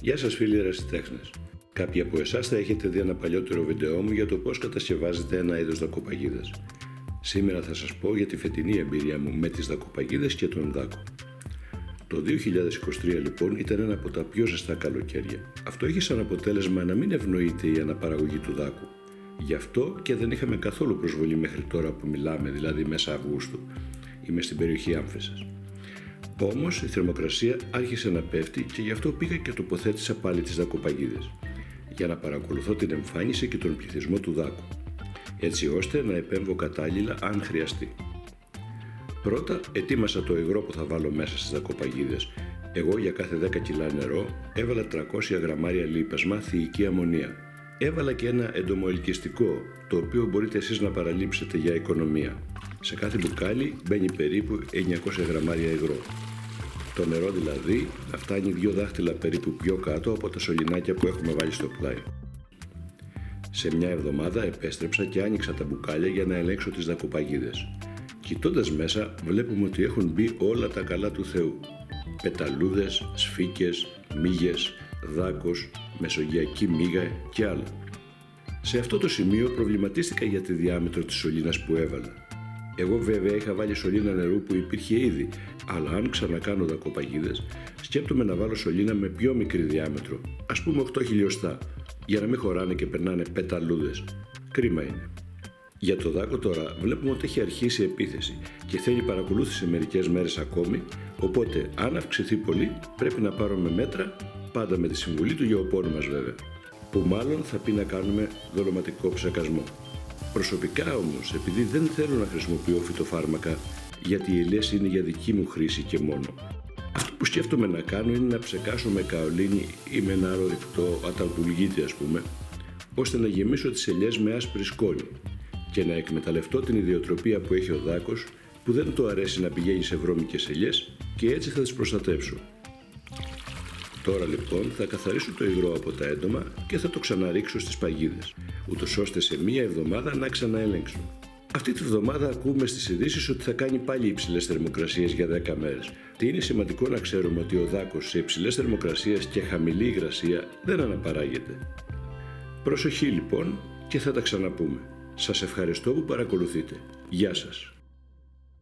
Γεια σας φίλοι ερασιτέχνες. Κάποιοι από εσάς θα έχετε δει ένα παλιότερο βίντεό μου για το πώς κατασκευάζεται ένα είδος δακοπαγίδας. Σήμερα θα σας πω για τη φετινή εμπειρία μου με τις δακοπαγίδες και τον δάκο. Το 2023 λοιπόν ήταν ένα από τα πιο ζεστά καλοκαίρια. Αυτό είχε σαν αποτέλεσμα να μην ευνοείται η αναπαραγωγή του δάκου. Γι' αυτό και δεν είχαμε καθόλου προσβολή μέχρι τώρα που μιλάμε, δηλαδή μέσα Αυγούστου. Είμαι στην περιοχή Άμφισσας. Όμως η θερμοκρασία άρχισε να πέφτει και γι' αυτό πήγα και τοποθέτησα πάλι τις δακοπαγίδες για να παρακολουθώ την εμφάνιση και τον πληθυσμό του δάκου, έτσι ώστε να επέμβω κατάλληλα αν χρειαστεί. Πρώτα ετοίμασα το υγρό που θα βάλω μέσα στις δακοπαγίδες. Εγώ για κάθε 10 κιλά νερό έβαλα 300 γραμμάρια λίπασμα θηϊκή αμμονία. Έβαλα και ένα εντομοελκυστικό, το οποίο μπορείτε εσείς να παραλείψετε για οικονομία. Σε κάθε μπουκάλι μπαίνει περίπου 900 γραμμάρια υγρό. Το νερό δηλαδή να φτάνει 2 δάχτυλα περίπου πιο κάτω από τα σωληνάκια που έχουμε βάλει στο πλάι. Σε μια εβδομάδα επέστρεψα και άνοιξα τα μπουκάλια για να ελέγξω τις δακοπαγίδες. Κοιτώντας μέσα βλέπουμε ότι έχουν μπει όλα τα καλά του Θεού. Πεταλούδες, σφίκες, μύγες, δάκος, μεσογειακή μύγα και άλλα. Σε αυτό το σημείο προβληματίστηκα για τη διάμετρο της σωλήνας που έβαλα. Εγώ βέβαια είχα βάλει σωλήνα νερού που υπήρχε ήδη, αλλά αν ξανακάνω δακοπαγίδες, σκέπτομαι να βάλω σωλήνα με πιο μικρή διάμετρο, ας πούμε 8 χιλιοστά, για να μην χωράνε και περνάνε πεταλούδες. Κρίμα είναι. Για το δάκο τώρα βλέπουμε ότι έχει αρχίσει επίθεση και θέλει παρακολούθηση μερικές μέρες ακόμη, οπότε αν αυξηθεί πολύ πρέπει να πάρουμε μέτρα, πάντα με τη συμβουλή του γεωπόνου μας βέβαια, που μάλλον θα πει να κάνουμε δολωματικό ψεκασμό. Προσωπικά όμως, επειδή δεν θέλω να χρησιμοποιώ φυτοφάρμακα, γιατί οι ελιές είναι για δική μου χρήση και μόνο, αυτό που σκέφτομαι να κάνω είναι να ψεκάσω με καολίνη ή με ένα άλλο ρηκτό αταλπουλγίτη ας πούμε, ώστε να γεμίσω τις ελιές με άσπρη σκόνη και να εκμεταλλευτώ την ιδιοτροπία που έχει ο δάκος, που δεν του αρέσει να πηγαίνει σε βρώμικες ελιές και έτσι θα τις προστατεύσω. Τώρα λοιπόν θα καθαρίσω το υγρό από τα έντομα και θα το ξαναρίξω στις παγίδες, ούτως ώστε σε μία εβδομάδα να ξαναέλεγξω. Αυτή τη βδομάδα ακούμε στις ειδήσεις ότι θα κάνει πάλι υψηλές θερμοκρασίες για 10 μέρες. Και είναι σημαντικό να ξέρουμε ότι ο δάκος σε υψηλές θερμοκρασίες και χαμηλή υγρασία δεν αναπαράγεται. Προσοχή λοιπόν και θα τα ξαναπούμε. Σας ευχαριστώ που παρακολουθείτε. Γεια σας.